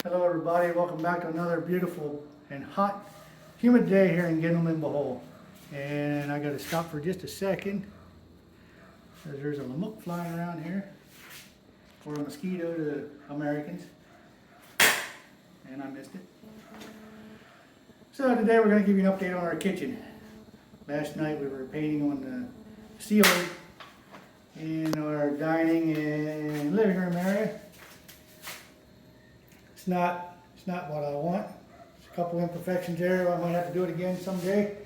Hello everybody, welcome back to another beautiful and hot, humid day here in Guindulman, Bohol. And I gotta stop for just a second, because there's a lamuk flying around here, or a mosquito to the Americans, and I missed it. So today we're gonna give you an update on our kitchen. Last night we were painting on the ceiling in our dining and living room area. It's not what I want. There's a couple imperfections there. I might have to do it again someday.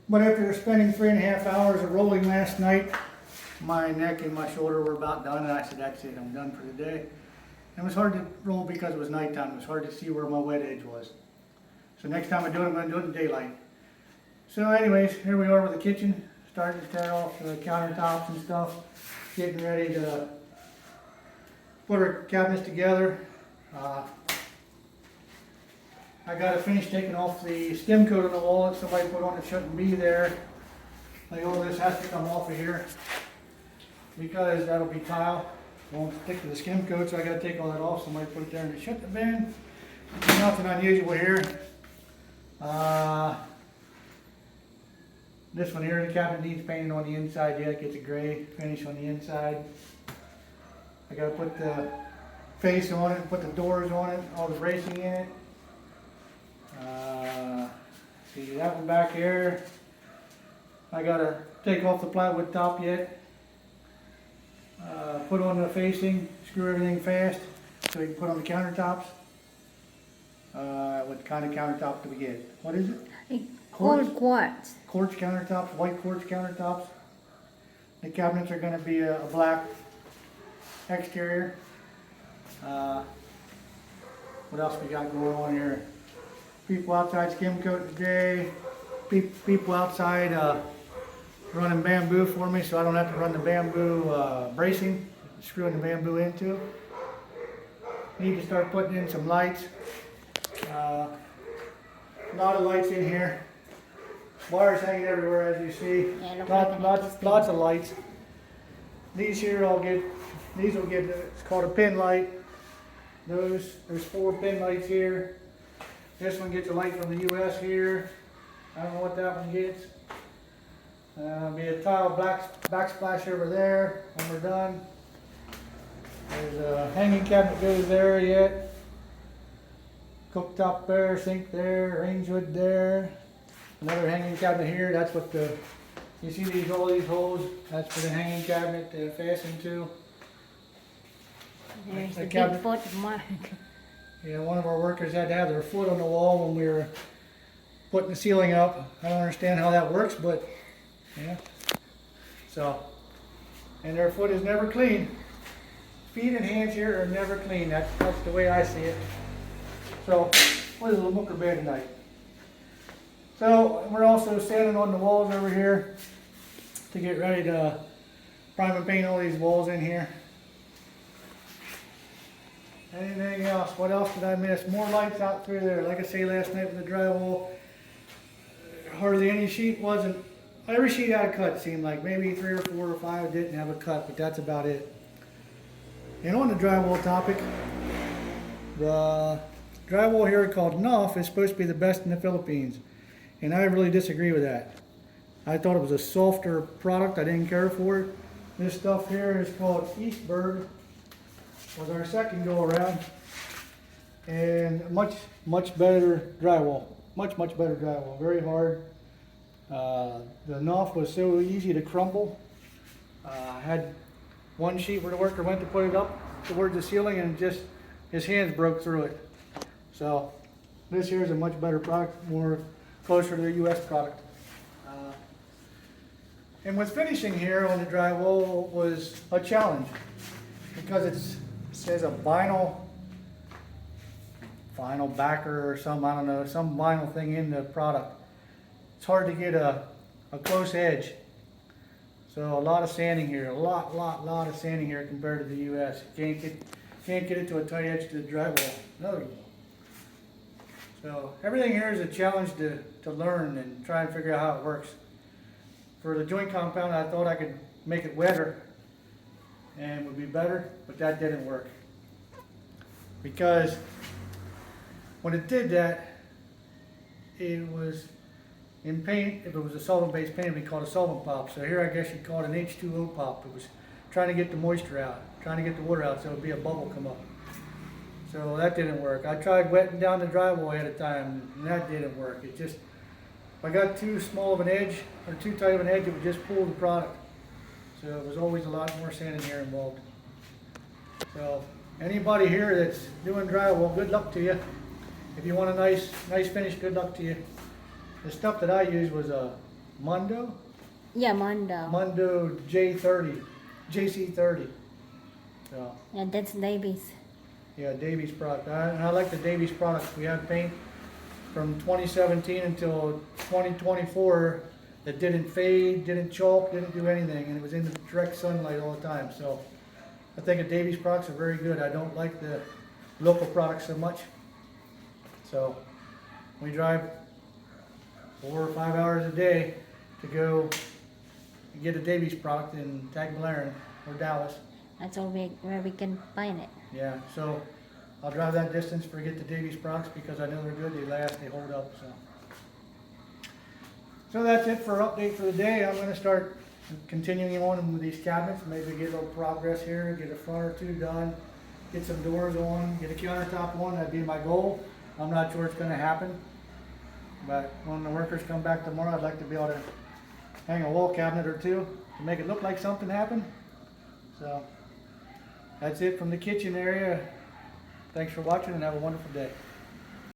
But after spending 3.5 hours of rolling last night, my neck and my shoulder were about done, and I said, that's it, I'm done for the day. And it was hard to roll because it was nighttime. It was hard to see where my wet edge was. So next time I do it, I'm going to do it in daylight. So anyways, here we are with the kitchen. Starting to tear off the countertops and stuff. Getting ready to put our cabinets together. I got to finish taking off the skim coat on the wall that somebody put on that shouldn't be there. Like all this has to come off of here because that'll be tile. It won't stick to the skim coat, so I got to take all that off. Somebody put it there and it shouldn't have been. Nothing unusual here. This one here, the cabinet needs painting on the inside yet. It gets a gray finish on the inside. I got to put the face on it, put the doors on it, all the bracing in it. See that one back here. I gotta take off the plywood top yet. Put on the facing, screw everything fast so we can put on the countertops. What kind of countertop do we get? What is it? Quartz. Quartz countertops, white quartz countertops. The cabinets are going to be a black exterior. What else we got going on here? People outside skim coat today. People outside running bamboo for me, so I don't have to run the bamboo bracing, screwing the bamboo into. Need to start putting in some lights. A lot of lights in here. Wires hanging everywhere, as you see. Lots of lights. These here these will get, it's called a pin light. There's 4 pin lights here. This one gets a light from the US here. I don't know what that one gets. Be a tile backsplash over there when we're done. There's a hanging cabinet goes there yet. Cooktop there, sink there, range hood there. Another hanging cabinet here. That's what you see all these holes. That's for the hanging cabinet to fasten to. There's The the cabinet. big foot of mine. Yeah, one of our workers had to have their foot on the wall when we were putting the ceiling up. I don't understand how that works, but yeah. So, and their foot is never clean. Feet and hands here are never clean. That's the way I see it. So, what is a lamuk bed tonight? So, we're also sanding on the walls over here to get ready to prime and paint all these walls in here. Anything else? What else did I miss? More lights out through there. Like I say last night with the drywall, hardly any sheet wasn't. Every sheet had a cut, seemed like. Maybe 3 or 4 or 5 didn't have a cut, but that's about it. And on the drywall topic, the drywall here called Knauf is supposed to be the best in the Philippines. And I really disagree with that. I thought it was a softer product. I didn't care for it. This stuff here is called Eastberg. Was our second go around, and much better drywall, much better drywall, very hard. The Knauf was so easy to crumble. Had one sheet where the worker went to put it up towards the ceiling and just his hands broke through it. So this here is a much better product, more closer to the US product. And what's finishing here on the drywall was a challenge because it says a vinyl backer or some, I don't know, some vinyl thing in the product. It's hard to get a close edge. So a lot of sanding here, a lot of sanding here compared to the US. Can't get it to a tight edge to the drywall. No. So everything here is a challenge to learn and try and figure out how it works. For the joint compound, I thought I could make it wetter and would be better, but that didn't work. Because when it did that, it was in paint. If it was a solvent-based paint, it'd be called a solvent pop. So here, I guess you'd call it an H2O pop. It was trying to get the moisture out, trying to get the water out, so it'd be a bubble come up. So that didn't work. I tried wetting down the drywall ahead of time, and that didn't work. It just, if I got too small of an edge or too tight of an edge, it would just pull the product. So it was always a lot more sanding here involved. So anybody here that's doing drywall, good luck to you. If you want a nice finish, good luck to you. The stuff that I used was a Mondo. Yeah, Mondo. Mondo J30, JC30. So. Yeah, that's Davies. Yeah, Davies product. And I like the Davies products. We had paint from 2017 until 2024 that didn't fade, didn't chalk, didn't do anything, and it was in the direct sunlight all the time. So I think the Davies products are very good. I don't like the local products so much. So we drive 4 or 5 hours a day to go get a Davies product in Tagbilaran or Dallas. That's where we can find it. Yeah, so I'll drive that distance to get the Davies products because I know they're good, they last, they hold up, so that's it for update for the day. I'm gonna start continuing on with these cabinets, maybe get a little progress here, get a front or two done, get some doors on, get a countertop on, that'd be my goal. I'm not sure it's gonna happen, but when the workers come back tomorrow, I'd like to be able to hang a wall cabinet or two to make it look like something happened. So that's it from the kitchen area. Thanks for watching and have a wonderful day.